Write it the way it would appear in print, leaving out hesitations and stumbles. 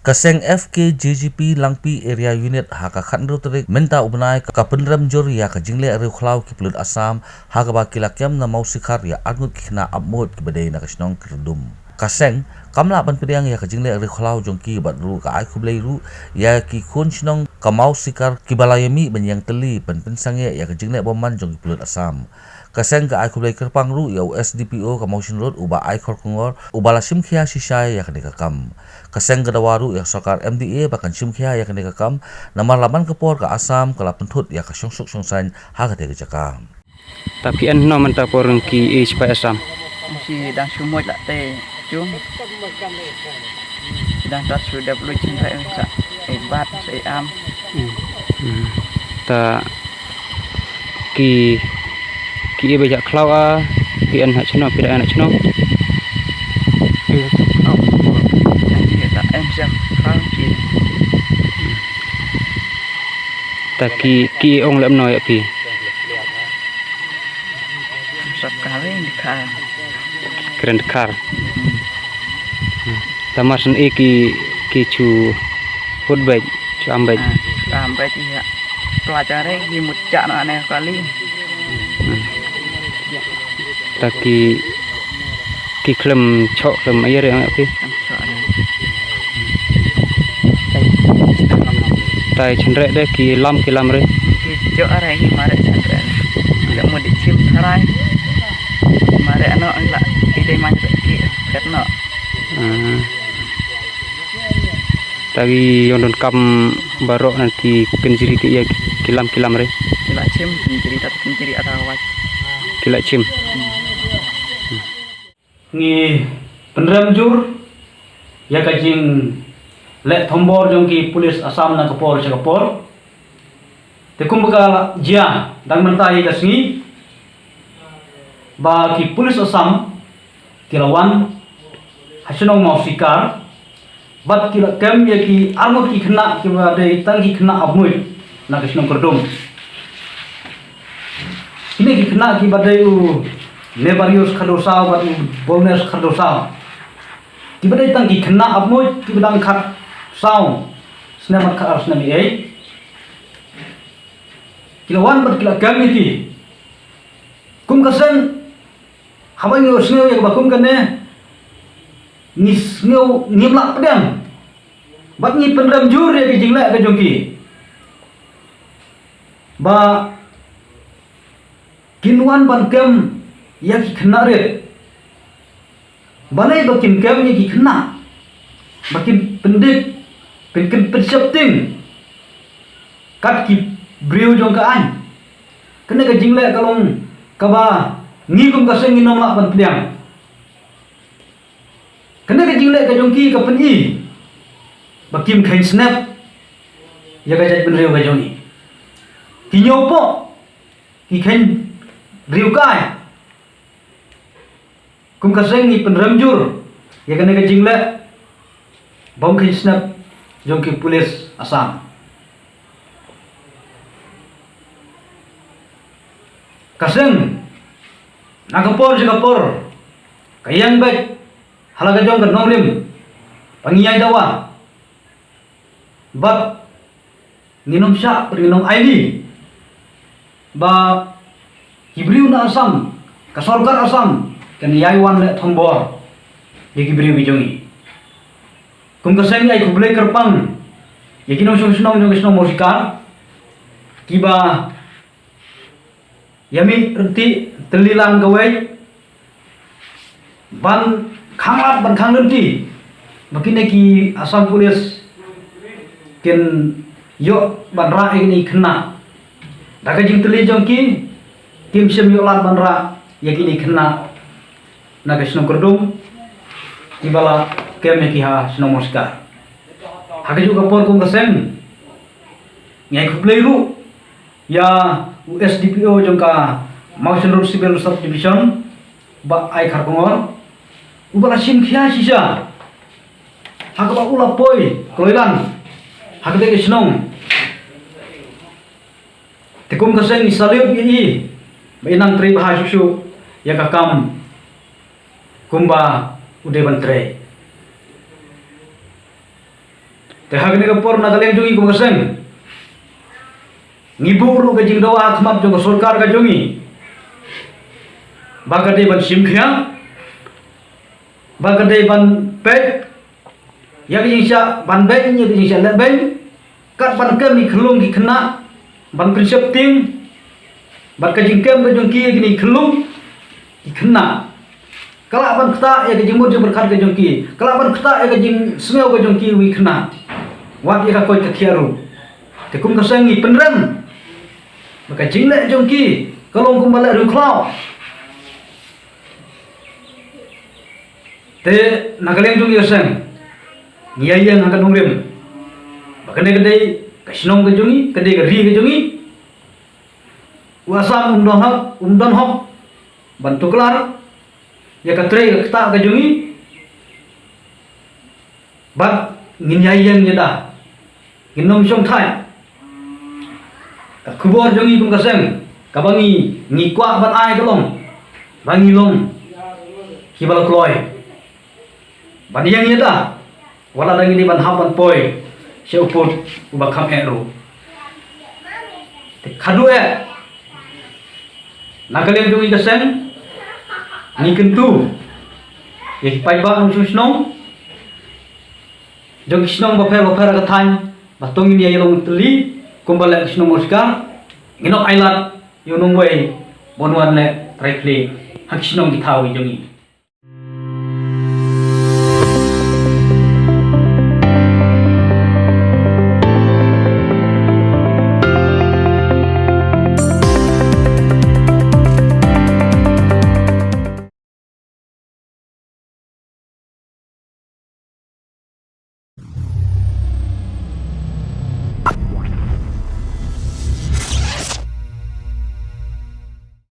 Kaseng FK JGP Langpi Area Unit haka khandro terik minta ubnai ka penram jor ya ka jingle are khlau ki pulut Assam haka ba kilakyam na mausikar ya arnut kina abmod ki badai na kasnong kerdum. Kaseng kamla ban pediang ya ka jingle are khlau jongki badru ka ai khublei ru ya ki khun snong ka mausikar ki balayami benyang teli pen pensange ya ka jingle boman jongki pulut Assam. Kaseng ka ai khublei kerpang ru ya USDPO ka motion road uba ai khor kongor ubala simkhia sisai ya ka kam. Kaseng gadawaru ya sokar MDA bahkan simkhia ya kene kakam namar laban kepor ke Assam kala pentut ya ka songsuk songsan ha ka tege jaka. Tapi an no man ta porong ki is pa Assam. Si dan sumoi la te jum. Dan tat sudah perlu cinta sa hebat saya am. Ta ki bejak klawa ki an ha chno pira an chno. Ta ki ong lem no ya pi. Sekali dikar. Keren dekar. Tamasan ki chu footbag chu ambaj. Sampai dia pelajari di mucak no aneh kali. Ta ki klem chok klem ayer yang pi. Tai chendrek deh ki lam re. Jo arah ini mare chendrek. Tidak mau dicim tarai. Mare ano la ide manja ki ketno. Tagi yon kam barok nanti kenjiri ke ya kilam re. Kila cim kenjiri tapi kenjiri atau wat. Kila cim. Ni penrem jur ya kajing le thombor jongki pulis Assam na kapor sa kapor te kumbaga jia dang mentai kasngi ba ki pulis Assam kilawan hasinong mausikar bat kila kem ya ki armut ki khna ki ba de tang ki khna abmui na kasnong kordom ini ki khna ki ba de u lebarius khadosa bat bolnes khadosa ki ba de tang ki khna abmui ki badang khat sao senamat ka ars nabi ai kilawan bat kila kami ki kum kasan habai ngo sneu ya bakum kane ni sneu nimlak pedang bat ni penram jur ya ki jingla ka jongki ba kinwan ban kem ya ki khna re banai bakin kem ya ki khna bakin pendik penken persepting kat ki briu jong ka an kena ka jingle kalong kaba ngi kum ka seng inom la ban pdiang kena ka jingle ka jong ki ka peni bakim khain snap ya ka jat ben riu ka jong ni ki nyopo ki khain riu kai kum ka seng ni penramjur ya kena ka jingle bom khain snap jongki pulis Assam kaseng nakapor jagapor kayang bet halaga jong ka nongrim pangiyay dawa bat nginom siya nginom ID ba hibriu na Assam kasorkar Assam kan yaiwan le thombor ye hibriu bijongi kum kaseng ai kublai kerpang yakinong songnong jong musikar kiba yami renti telilang gawai ban khangat ban khang renti makine ki Assam pulis ken yo ban ra ini khna daga jing teli jongki kim sem yo lat ban ra yakini khna naga snong kordum kibala kem ki ha snong musikar hage juga por kum kasem ngai khublei ru ya USDPO jongka Mountain Road Civil Subdivision ba ai kharkongor ubala simkhia sisa hagaba ula poi kloilan hagde snong tekum kasem isaliu yi benang tri bahasa susu ya kakam kumba ude bantre hagni kapor nagaleng jongi ko kaseng ngiburu ka jing doa khmat jong sarkar ka jongi bagade ban simkhyang bagade ban pek yang insya ban beng yang insya lebeng kat ban kem ni khlung ki khna ban prinsip ting ban ka jing kem ka jong ki ni khlung ki khna kala ban khta ya ka jing mur jong berkhat ka jong ki kala ban khta ya ka jing smeu ka jong ki wi khna wat ya ka koi ka khiaru te kum ka sangi penrem maka jing le jong ki kalong kum bala ru khlau te nagaleng jong yaseng ngiyayang akan nungrim bakane kedai kasnong ke jongi kedai ke ri ke jongi wasam umdon hok bantu kelar ya katre kata ke jongi bat ngiyayang yada ginom song thai kubor jongi kum kaseng kabangi ngikwa bat ai kalong bangi long kibal kloy ban yang yada wala lagi di ban hapan poi se uput uba kham ero te khadu e nagalem jongi kaseng ni kentu ye pai ba nung snong jong snong ba pher ka thain ba tong ni yelong tli kumbala snong moska inok ailat yunung wei bonwan le rekli hak snong ki thawi jongi